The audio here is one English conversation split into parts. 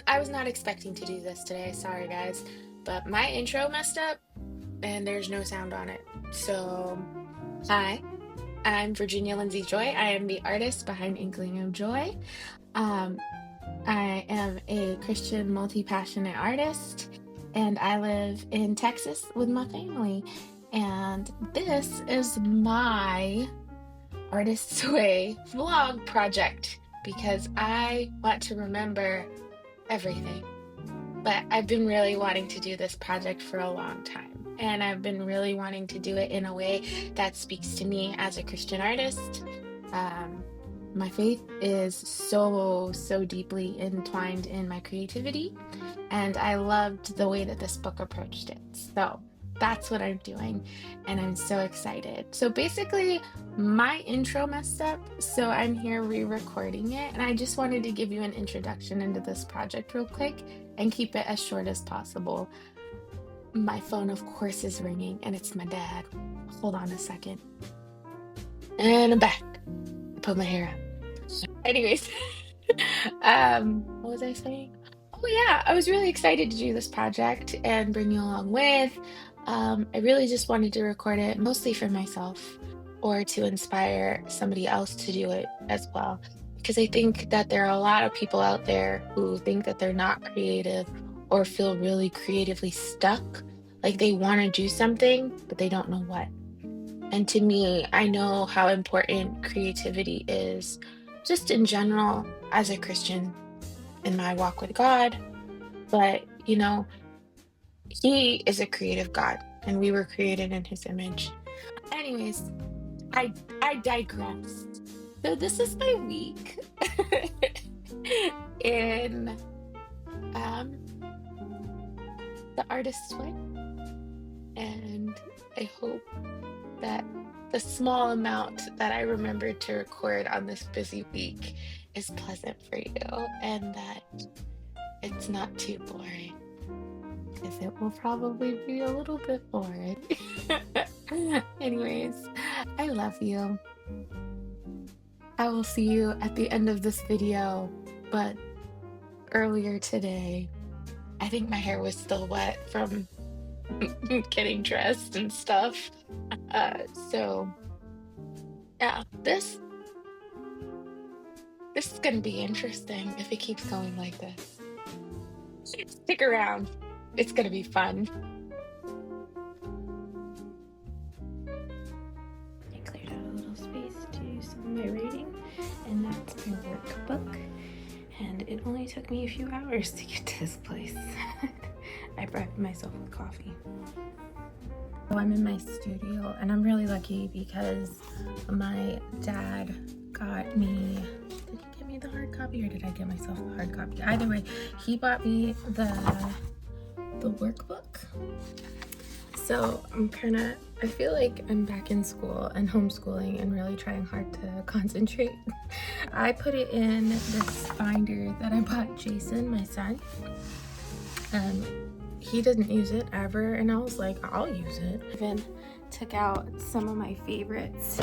I was not expecting to do this today. Sorry guys, but my intro messed up and there's no sound on it. So, hi, I'm Virginia Lindsay Joy. I am the artist behind Inkling of Joy. Um, I am a Christian multi-passionate artist and I live in Texas with my family. And this is my Artist's Way vlog project because I want to remember everything. But I've been really wanting to do this project for a long time. And I've been really wanting to do it in a way that speaks to me as a Christian artist. Um, my faith is so deeply entwined in my creativity. And I loved the way that this book approached it. So that's what I'm doing. And I'm so excited. So basically, my intro messed up. So I'm here re-recording it. And I just wanted to give you an introduction into this project real quick and keep it as short as possible. My phone, of course, is ringing and it's my dad. Hold on a second. And I'm back. I put my hair up. Anyways, what was I saying? Oh yeah, I was really excited to do this project and bring you along with. I really just wanted to record it mostly for myself or to inspire somebody else to do it as well. Because I think that there are a lot of people out there who think that they're not creative or feel really creatively stuck. Like they want to do something, but they don't know what. And to me, I know how important creativity is just in general as a Christian in my walk with God. But, He is a creative God and we were created in His image. Anyways, I digress. So this is my week in um, the Artist's Way. And I hope that the small amount that I remembered to record on this busy week is pleasant for you and that it's not too boring because it will probably be a little bit boring. Anyways, I love you. I will see you at the end of this video, but earlier today, I think my hair was still wet from getting dressed and stuff. So yeah, this is gonna be interesting if it keeps going like this. Stick around. It's gonna be fun. I cleared out a little space to do some of my writing, and that's my workbook. And it only took me a few hours to get to this place. I bribed myself with coffee. So I'm in my studio, and I'm really lucky because my dad got me. Did he get me the hard copy, or did I get myself a hard copy? Either way, he bought me the workbook. So I feel like I'm back in school and homeschooling and really trying hard to concentrate. I put it in this binder that I bought Jason, my son. He doesn't use it ever, and I was like, I'll use it. Even took out some of my favorites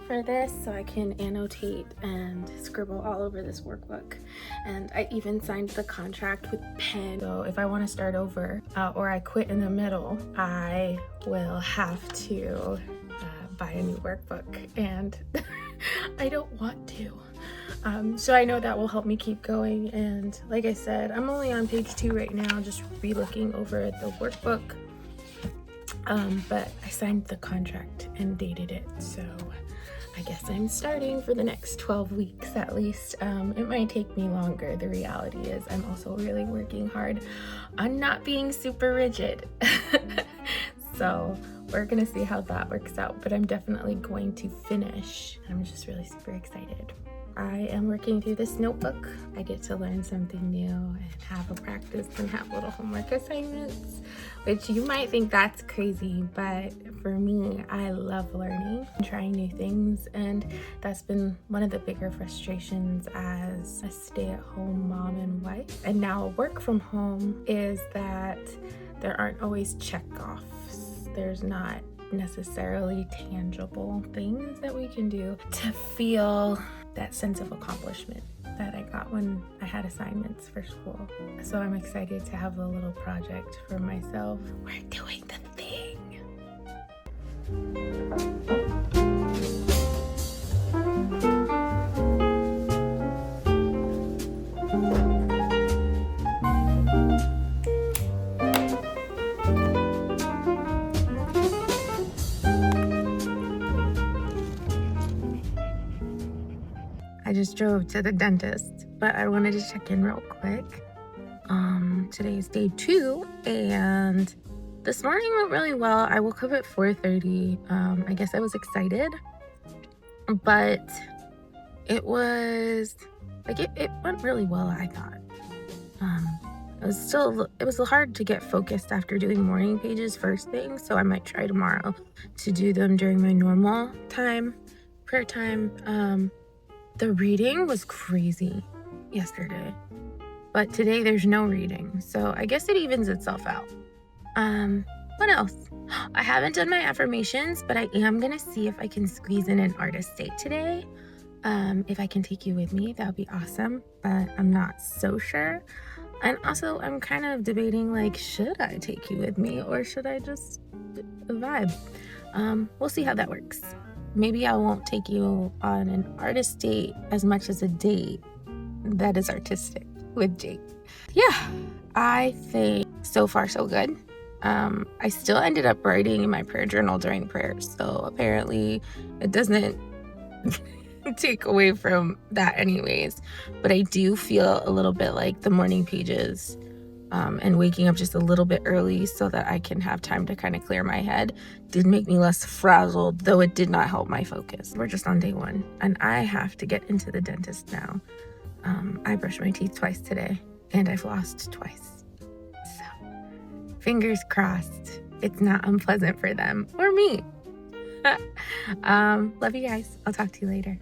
for this so I can annotate and scribble all over this workbook. And I even signed the contract with pen. So if I want to start over or I quit in the middle, I will have to buy a new workbook, and I don't want to. So I know that will help me keep going. And like I said, I'm only on page 2 right now, just re-looking over the workbook. But I signed the contract and dated it, so I guess I'm starting for the next 12 weeks at least. It might take me longer. The reality is I'm also really working hard on not being super rigid. So we're gonna see how that works out, but I'm definitely going to finish. I'm just really super excited. I am working through this notebook. I get to learn something new and have a practice and have little homework assignments, which you might think that's crazy, but for me, I love learning and trying new things, and that's been one of the bigger frustrations as a stay-at-home mom and wife. And now work from home is that there aren't always check-offs. There's not necessarily tangible things that we can do to feel that sense of accomplishment. that I got when I had assignments for school. So I'm excited to have a little project for myself. We're doing the thing. I just drove to the dentist, but I wanted to check in real quick. Today's day 2, and this morning went really well. I woke up at 4:30. I guess I was excited, but it was like it went really well, I thought. It was hard to get focused after doing morning pages first thing, so I might try tomorrow to do them during my normal time, prayer time. The reading was crazy yesterday, but today there's no reading, so I guess it evens itself out. What else? I haven't done my affirmations, but I am gonna see if I can squeeze in an artist date today. If I can take you with me, that would be awesome, but I'm not so sure. And also, I'm kind of debating, like, should I take you with me or should I just vibe? We'll see how that works. Maybe I won't take you on an artist date as much as a date that is artistic with Jake. Yeah, I think so far so good. I still ended up writing in my prayer journal during prayer, so apparently it doesn't take away from that anyways. But I do feel a little bit like the morning pages and waking up just a little bit early so that I can have time to kind of clear my head did make me less frazzled, though it did not help my focus. We're just on day 1, and I have to get into the dentist now. I brushed my teeth twice today, and I flossed twice. So, fingers crossed, it's not unpleasant for them or me. Love you guys. I'll talk to you later.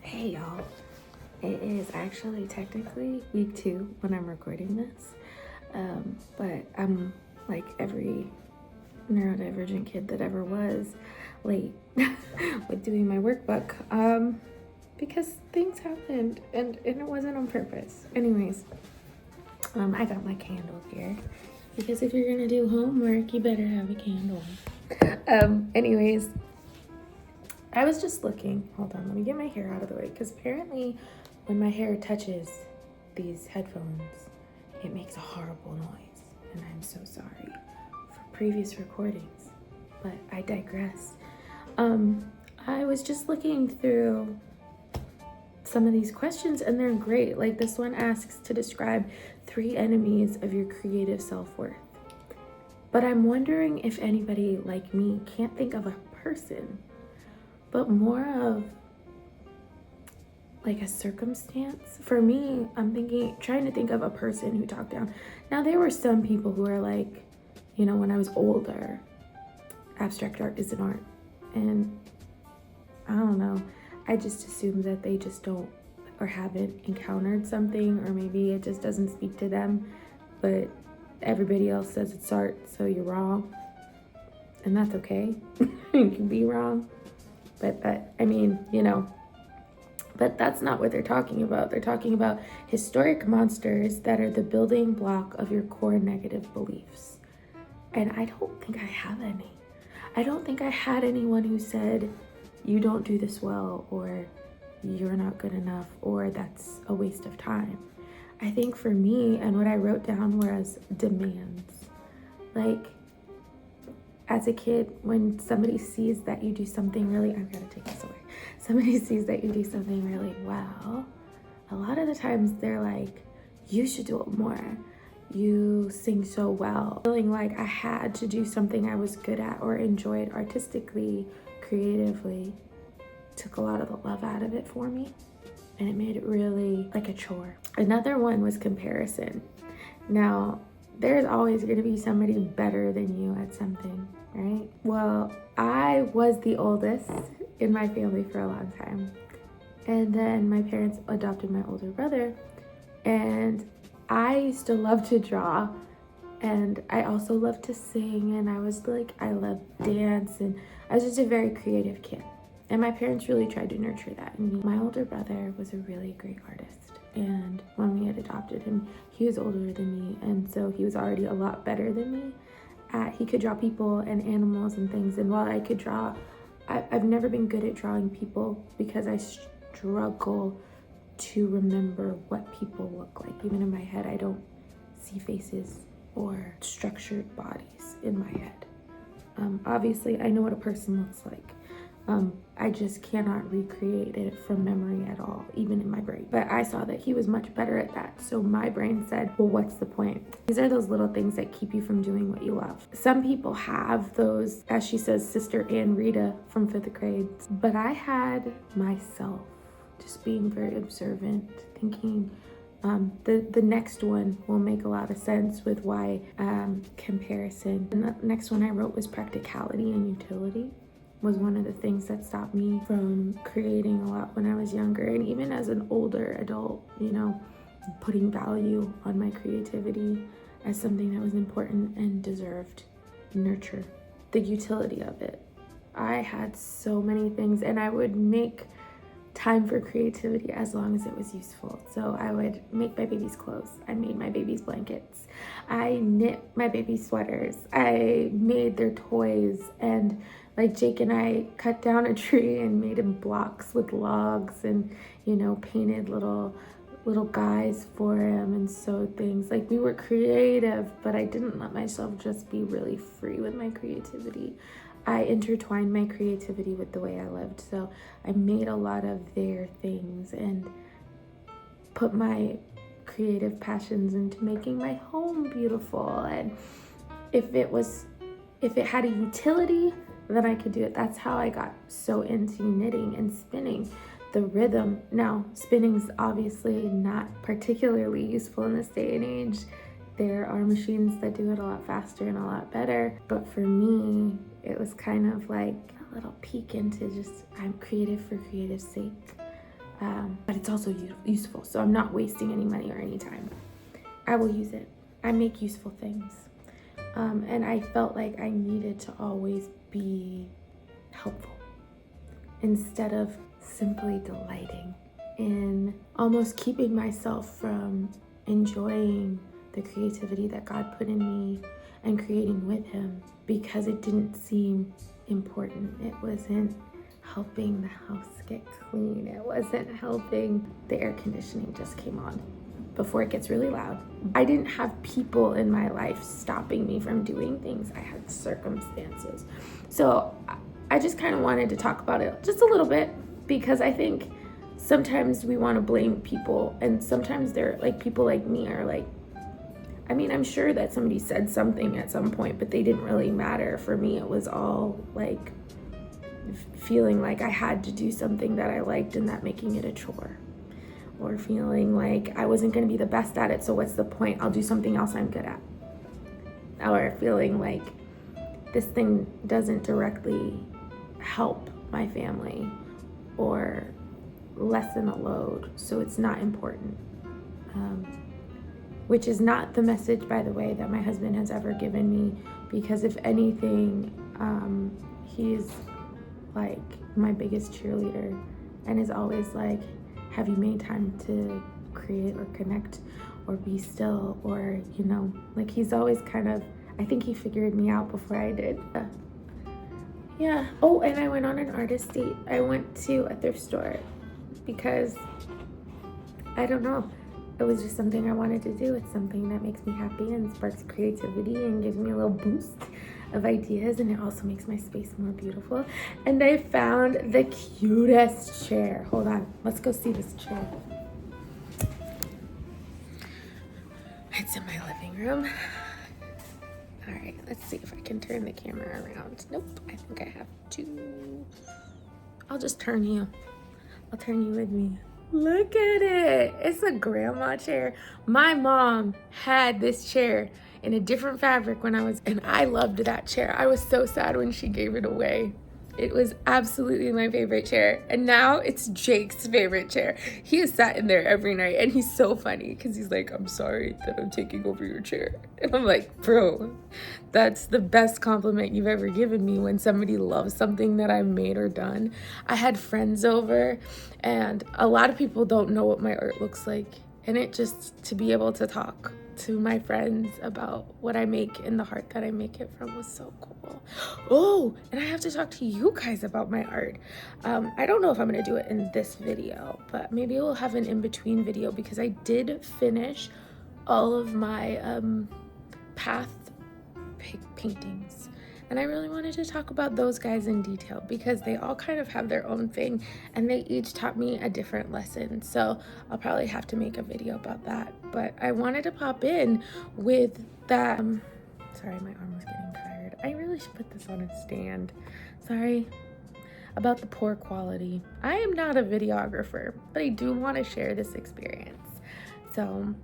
Hey y'all, it is actually technically week 2 when I'm recording this, but I'm like every neurodivergent kid that ever was, late with doing my workbook, because things happened and it wasn't on purpose. Anyways, I got my candle here because if you're gonna do homework, you better have a candle. Anyways, I was just looking. Hold on, let me get my hair out of the way, because apparently when my hair touches these headphones, it makes a horrible noise, and I'm so sorry for previous recordings, but I digress. I was just looking through some of these questions, and they're great. Like this one asks to describe 3 enemies of your creative self-worth. But I'm wondering if anybody like me can't think of a person, but more of like a circumstance. For me, I'm trying to think of a person who talked down. Now, there were some people who are like, you know, when I was older, abstract art isn't art. And I don't know, I just assume that they just don't or haven't encountered something, or maybe it just doesn't speak to them, but everybody else says it's art, so you're wrong. And that's okay. You can be wrong. But I mean, you know, but that's not what they're talking about. They're talking about historic monsters that are the building block of your core negative beliefs. And I don't think I have any. I don't think I had anyone who said, you don't do this well, or you're not good enough, or that's a waste of time. I think for me, and what I wrote down was demands. Like, as a kid, when somebody sees that you do something really, I've got to take this away. Somebody sees that you do something really well, a lot of the times they're like, you should do it more. You sing so well. Feeling like I had to do something I was good at or enjoyed artistically, creatively, took a lot of the love out of it for me, and it made it really like a chore. Another one was comparison. Now, there's always going to be somebody better than you at something, right? Well, I was the oldest in my family for a long time. And then my parents adopted my older brother, and I used to love to draw, and I also loved to sing, and I loved dance, and I was just a very creative kid. And my parents really tried to nurture that in me. My older brother was a really great artist. And when we had adopted him, he was older than me. And so he was already a lot better than me. He could draw people and animals and things. And while I could draw, I've never been good at drawing people because I struggle to remember what people look like. Even in my head, I don't see faces or structured bodies in my head. Obviously, I know what a person looks like. I just cannot recreate it from memory at all, even in my brain. But I saw that he was much better at that. So my brain said, well, what's the point? These are those little things that keep you from doing what you love. Some people have those, as she says, Sister Ann Rita from 5th grade. But I had myself just being very observant, thinking the next one will make a lot of sense with why comparison. And the next one I wrote was practicality and utility. Was one of the things that stopped me from creating a lot when I was younger, and even as an older adult, you know, putting value on my creativity as something that was important and deserved nurture. The utility of it. I had so many things, and I would make time for creativity as long as it was useful. So I would make my baby's clothes. I made my baby's blankets. I knit my baby's sweaters. I made their toys, and like Jake and I cut down a tree and made him blocks with logs, and, you know, painted little guys for him and sewed things. Like, we were creative, but I didn't let myself just be really free with my creativity. I intertwined my creativity with the way I lived. So I made a lot of their things and put my creative passions into making my home beautiful. And if it had a utility, then I could do it. That's how I got so into knitting and spinning. The rhythm. Now, spinning's obviously not particularly useful in this day and age. There are machines that do it a lot faster and a lot better. But for me, it was kind of like a little peek into just, I'm creative for creative's sake. But it's also useful. So I'm not wasting any money or any time. I will use it. I make useful things. And I felt like I needed to always be helpful instead of simply delighting in almost keeping myself from enjoying the creativity that God put in me and creating with him because it didn't seem important. It wasn't helping the house get clean. It wasn't helping. The air conditioning just came on before it gets really loud. I didn't have people in my life stopping me from doing things. I had circumstances. So I just kind of wanted to talk about it just a little bit because I think sometimes we want to blame people, and sometimes they're like, people like me are like, I mean, I'm sure that somebody said something at some point, but they didn't really matter. For me, it was all like feeling like I had to do something that I liked and that making it a chore. or feeling like I wasn't going to be the best at it, so what's the point? I'll do something else I'm good at. Or feeling like this thing doesn't directly help my family or lessen a load, so it's not important. Which is not the message, by the way, that my husband has ever given me, because if anything, he's like my biggest cheerleader and is always like, have you made time to create or connect or be still, or, you know, like he's always kind of, I think he figured me out before I did. Yeah. Oh, and I went on an artist date. I went to a thrift store because, I don't know, it was just something I wanted to do. It's something that makes me happy and sparks creativity and gives me a little boost of ideas, and it also makes my space more beautiful. And I found the cutest chair. Hold on, let's go see this chair. It's in my living room. All right, let's see if I can turn the camera around. Nope, I think I have to. I'll just turn you. I'll turn you with me. Look at it. It's a grandma chair. My mom had this chair in a different fabric when and I loved that chair. I was so sad when she gave it away. It was absolutely my favorite chair. And now it's Jake's favorite chair. He has sat in there every night, and he's so funny because he's like, I'm sorry that I'm taking over your chair. And I'm like, bro, that's the best compliment you've ever given me, when somebody loves something that I've made or done. I had friends over, and a lot of people don't know what my art looks like. And it just, to be able to talk to my friends about what I make and the heart that I make it from was so cool. Oh, and I have to talk to you guys about my art. I don't know if I'm gonna do it in this video, but maybe we'll have an in-between video, because I did finish all of my path paintings. And I really wanted to talk about those guys in detail, because they all kind of have their own thing, and they each taught me a different lesson. So I'll probably have to make a video about that. But I wanted to pop in with that. Sorry, my arm was getting tired. I really should put this on a stand. Sorry about the poor quality. I am not a videographer, but I do want to share this experience. So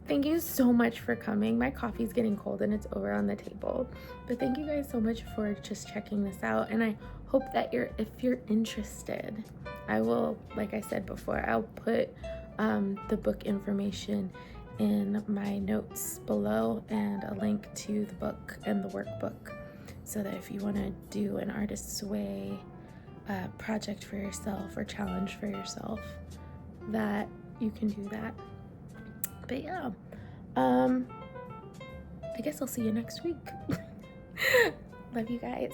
thank you so much for coming. My coffee's getting cold and it's over on the table. But thank you guys so much for just checking this out. And I hope that if you're interested, I will, like I said before, I'll put the book information in my notes below, and a link to the book and the workbook, so that if you want to do an Artist's Way project for yourself or challenge for yourself, that you can do that. But yeah, I guess I'll see you next week. Love you guys.